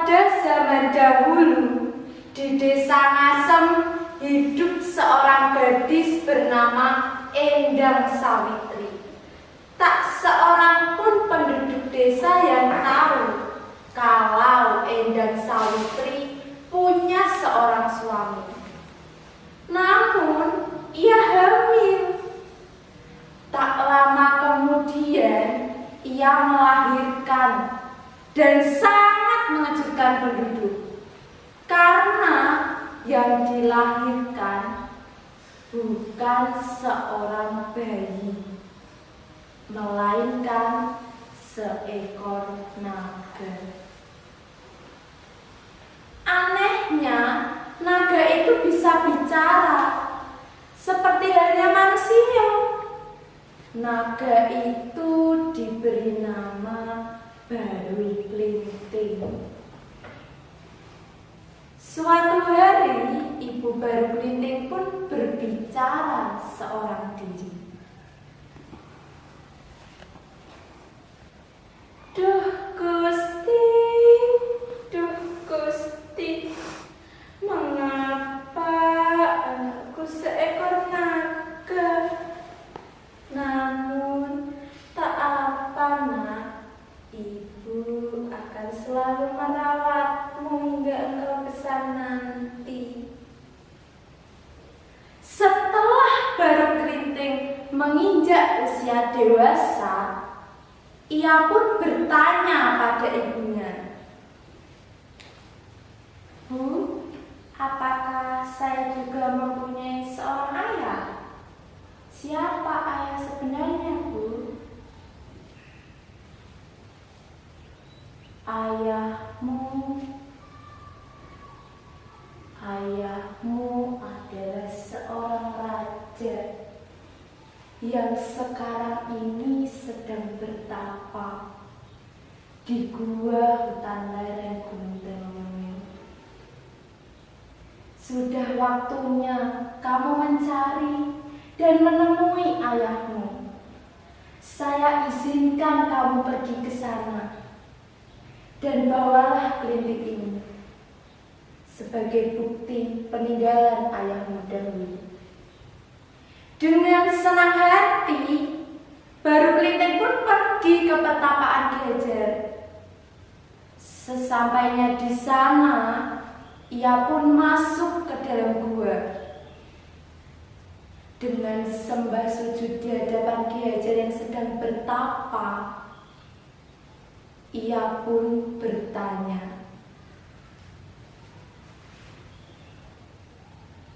Pada zaman dahulu, di desa Ngasem hidup seorang gadis bernama Endang Sawitri. Tak seorang pun penduduk desa yang tahu kalau Endang Sawitri punya seorang suami. Namun, ia hamil. Tak lama kemudian, ia melahirkan dan sangat mengejutkan penduduk. Karena yang dilahirkan bukan seorang bayi, melainkan seekor naga. Anehnya, naga itu bisa bicara seperti halnya manusia. Naga itu diberi nama Baru Klinting. Suatu hari, Ibu Baru Klinting pun berbicara seorang diri. Duh Gusti, mengapa anakku seekor naga? Namun, tak apa nak, Ibu akan selalu merawatmu hingga engkau besar nanti. Setelah Baru Klinting menginjak usia dewasa, ia pun bertanya pada ibunya, Bu, apakah saya juga mempunyai seorang ayah? Siapa ayah sebenarnya, Bu? Ayahmu adalah seorang raja yang sekarang ini sedang bertapa di gua hutan lereng Gunung Telonyo. Sudah waktunya kamu mencari dan menemui ayahmu. Saya izinkan kamu pergi ke sana dan bawalah klinting ini sebagai bukti peninggalan ayahmu dahulu. Dengan senang hati, Baru Klinting pun pergi ke pertapaan Ki Hajar. Sesampainya di sana, ia pun masuk ke dalam gua. Dengan sembah sujud di hadapan Ki Hajar yang sedang bertapa, ia pun bertanya,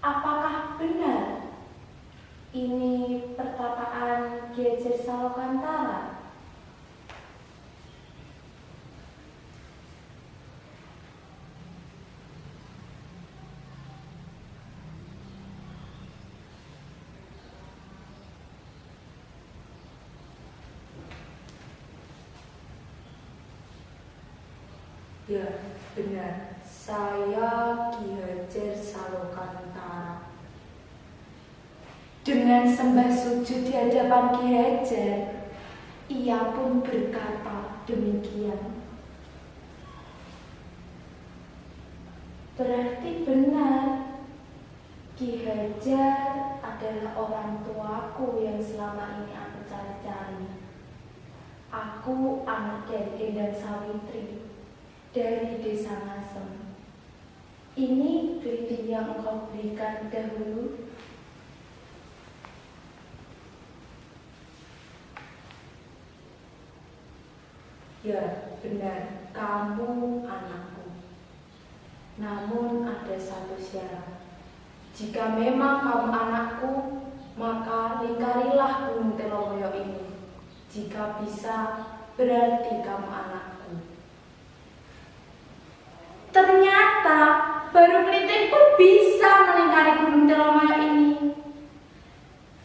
apakah benar ini pertapaan Ki Hajar Salokantara? Ya, benar. Saya Ki Hajar Salokantara. Dengan sembah sujud di hadapan Ki Hajar, ia pun berkata demikian. Berarti benar, Ki Hajar adalah orang tuaku yang selama ini aku cari-cari. Aku anak dari Endang Sawitri dari desa Ngasem. Ini klinting yang engkau berikan dahulu. Ya, benar, kamu anakku. Namun ada satu syarat. Jika memang kamu anakku, maka lingkarilah Gunung Telonyo ini. Jika bisa, berarti kamu anakku. Ternyata Baru Klinting pun bisa melingkari Gunung Telonyo ini.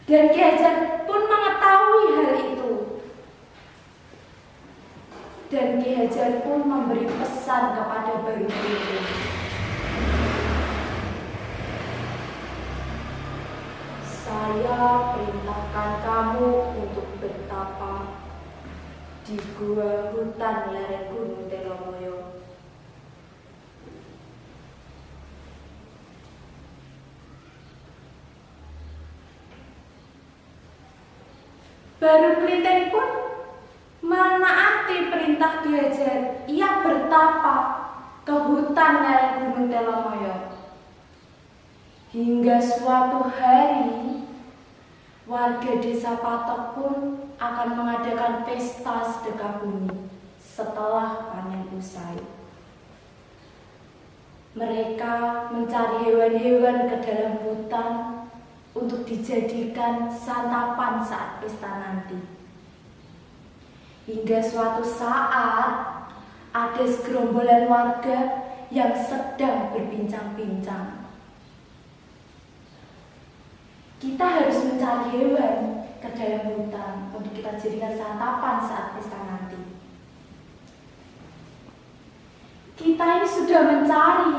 Dan Ki Hajar pun mengetahui hal itu. Dan Ki Hajar pun memberi pesan kepada Baru Klinting. Saya perintahkan kamu untuk bertapa di gua hutan lereng Gunung Telonyo. Baru Klinting pun menaati perintah Ki Hajar. Ia bertapa ke hutan lereng Gunung Telomoyo. Hingga suatu hari, warga desa Patok pun akan mengadakan pesta sedekah bumi setelah panen usai. Mereka mencari hewan-hewan ke dalam hutan untuk dijadikan santapan saat pesta nanti. Hingga suatu saat ada segerombolan warga yang sedang berbincang-bincang. Kita harus mencari hewan ke dalam hutan untuk kita jadikan santapan saat pesta nanti. Kita ini sudah mencari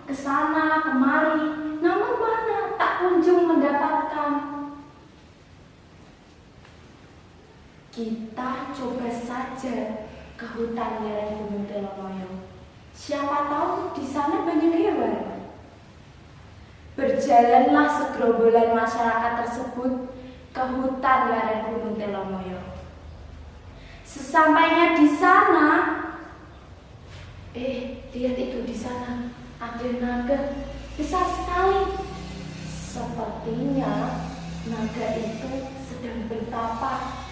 ke sana kemari, namun mana tak kunjung mendapatkan. Kita coba saja ke hutan lereng Gunung Telomoyo. Siapa tahu di sana banyak hewan. Berjalanlah segerombolan masyarakat tersebut ke hutan lereng Gunung Telomoyo. Sesampainya di sana, lihat itu di sana ada naga besar sekali. Sepertinya naga itu sedang bertapa.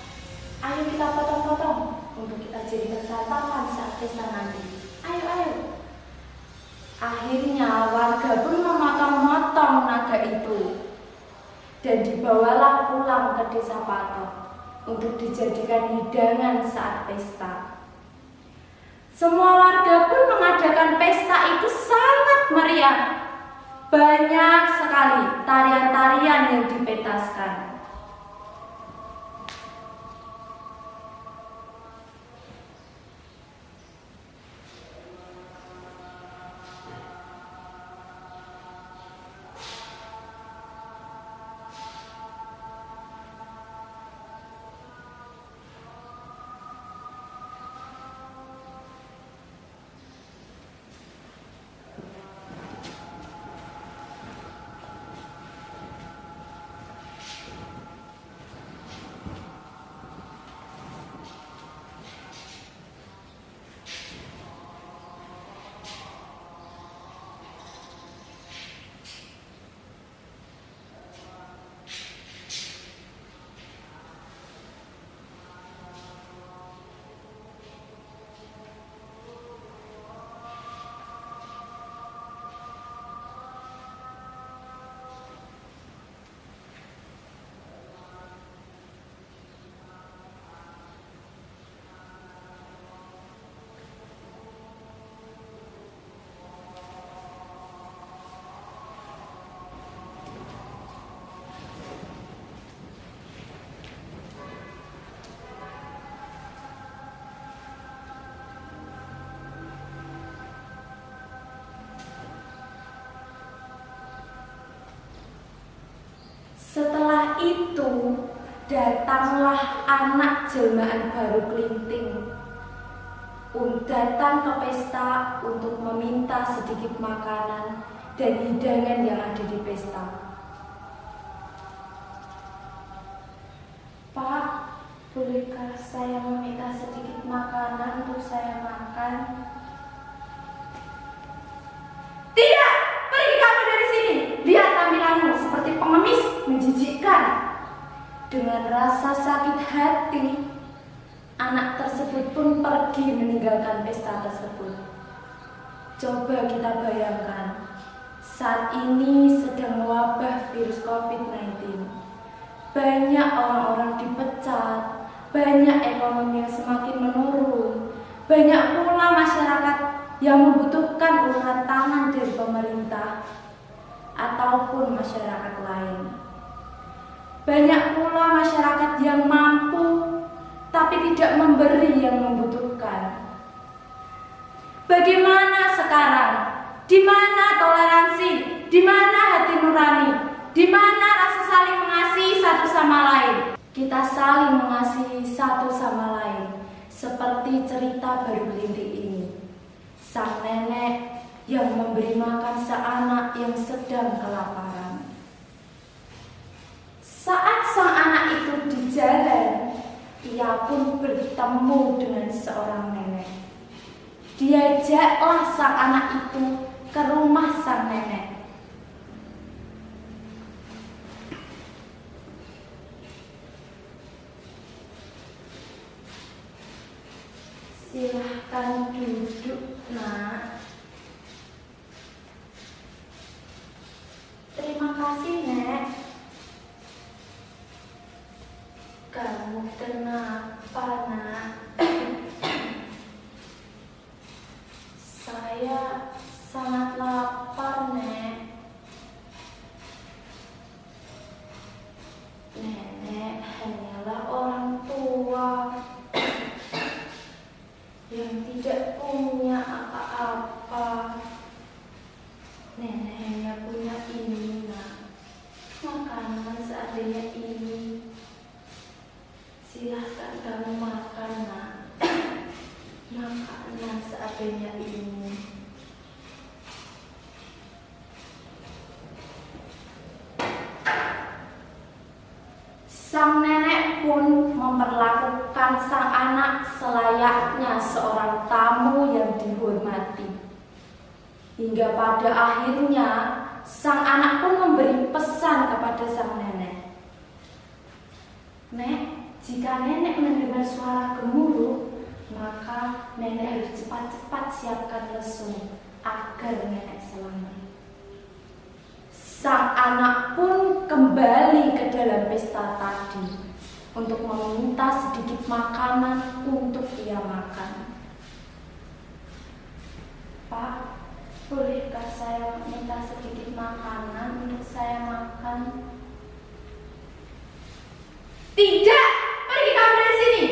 Ayo kita potong-potong untuk kita jadikan santapan saat pesta nanti. Ayo. Akhirnya warga pun memotong-motong naga itu dan dibawalah pulang ke desa Patok untuk dijadikan hidangan saat pesta. Semua warga pun mengadakan pesta itu sangat meriah. Banyak sekali tarian-tarian yang dipentaskan. Setelah itu, datanglah anak jelmaan baru Klinting datang ke pesta untuk meminta sedikit makanan dan hidangan yang ada di pesta. Pak, bolehkah saya meminta sedikit makanan untuk saya makan? Tidak, pergi kamu dari sini. Lihat tampilanmu seperti pengemis menjijikkan. Dengan rasa sakit hati, anak tersebut pun pergi meninggalkan pesta tersebut. Coba kita bayangkan, saat ini sedang wabah virus COVID-19. Banyak orang-orang dipecat, banyak ekonomi yang semakin menurun, banyak pula masyarakat yang membutuhkan uluran tangan dari pemerintah ataupun masyarakat lain. Banyak pula masyarakat yang mampu tapi tidak memberi yang membutuhkan. Bagaimana sekarang? Di mana toleransi? Di mana hati nurani? Di mana rasa saling mengasihi satu sama lain? Kita saling mengasihi satu sama lain, seperti cerita baru Klinting ini. Sang nenek yang memberi makan seanak yang sedang kelaparan. Saat sang anak itu di jalan, ia pun bertemu dengan seorang nenek. Diajaklah sang anak itu ke rumah sang nenek. Silahkan duduk, nak. Terima kasih, Nek. Kamu kenapa, nak? Saya sangat lapar, Nek. Nenek hanyalah orang tua yang tidak punya apa-apa. Nenek hanya punya ini, nak. Makanan seadanya ini. Silahkan kamu makan, nak. Makanan seadanya ini. Sang nenek pun memperlakukan sang anak selayaknya seorang tamu yang dihormati. Hingga pada akhirnya sang anak pun memberi pesan kepada sang nenek. Nek, jika nenek mendengar suara gemuruh, maka nenek harus cepat-cepat siapkan lesung agar nenek selamat. Sang anak pun kembali ke dalam pesta tadi untuk meminta sedikit makanan untuk ia makan. Pak, bolehkah saya minta sedikit makanan untuk saya makan? Tidak, pergi kamu dari sini.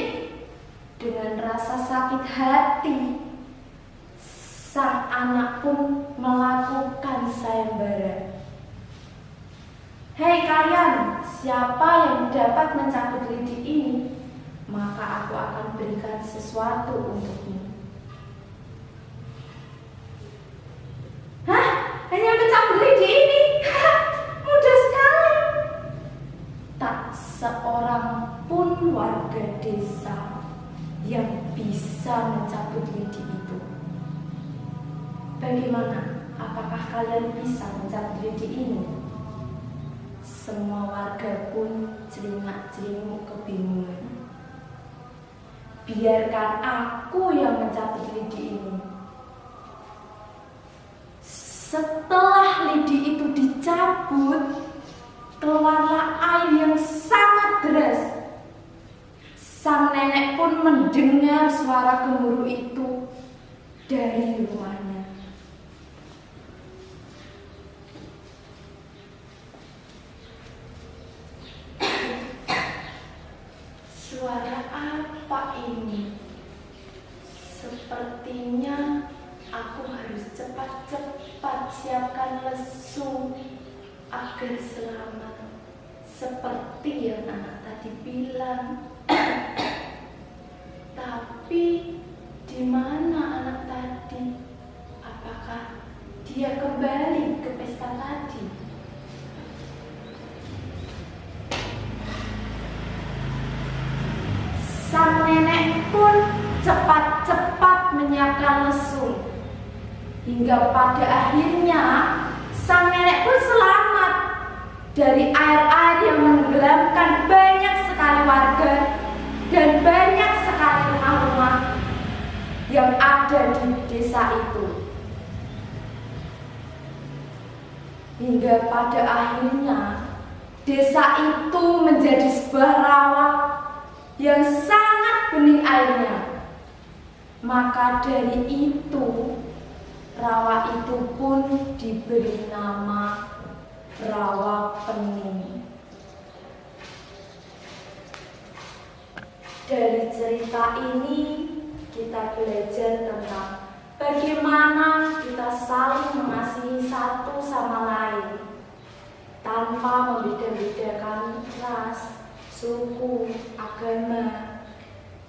Dengan rasa sakit hati, sang anak pun melakukan sayembara. Hei kalian, siapa yang dapat mencabut lidi ini, maka aku akan berikan sesuatu untukmu. Hah? Hanya mencabut lidi ini? Mudah sekali. Tak seorang pun warga desa yang bisa mencabut lidi itu. Bagaimana? Apakah kalian bisa mencabut lidi ini? Semua warga pun celingak-celinguk kebingungan. Biarkan aku yang mencabut lidi ini. Setelah lidi itu dicabut, keluarlah air yang sangat deras. Sang nenek pun mendengar suara gemuruh itu dari rumahnya. Suara apa ini? Sepertinya aku harus cepat-cepat siapkan lesung agar selamat, seperti yang anak tadi bilang. Tapi di mana anak tadi? Apakah dia kembali ke pesta tadi? Sang nenek pun cepat-cepat menyiapkan lesung. Hingga pada akhirnya sang nenek pun selamat dari air-air yang menenggelamkan banyak sekali warga dan banyak sekali rumah-rumah yang ada di desa itu. Hingga pada akhirnya desa itu menjadi sebuah rawa yang sangat bening airnya. Maka dari itu rawa itu pun diberi nama Rawa Pening. Dari cerita ini kita belajar tentang bagaimana kita saling mengasihi satu sama lain tanpa membeda-bedakan ras, suku, agama,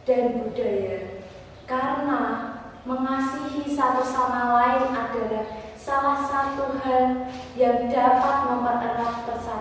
dan budaya. Karena mengasihi satu sama lain adalah salah satu hal yang dapat mempererat persatuan